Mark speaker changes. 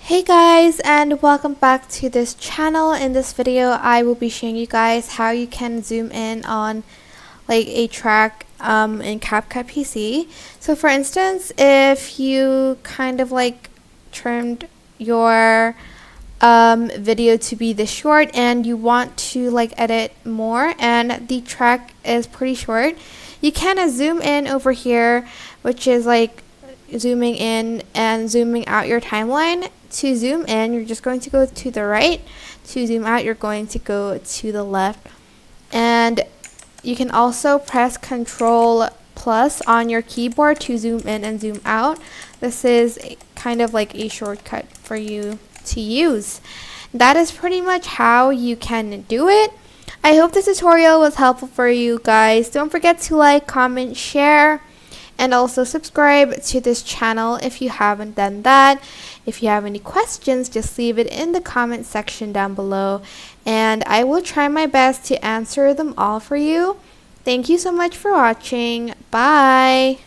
Speaker 1: Hey guys, and welcome back to this channel. In this video I will be showing you guys how you can zoom in on like a track in CapCut PC. So for instance, if you kind of like trimmed your video to be this short and you want to like edit more and the track is pretty short, you can zoom in over here, which is like zooming in and zooming out your timeline. To zoom in, you're just going to go to the right. To zoom out, you're going to go to the left. And you can also press Control plus on your keyboard to zoom in and zoom out. This is kind of like a shortcut for you to use. That is pretty much how you can do it. I hope this tutorial was helpful for you guys. Don't forget to like, comment, share, and also subscribe to this channel if you haven't done that. If you have any questions, just leave it in the comment section down below, and I will try my best to answer them all for you. Thank you so much for watching. Bye!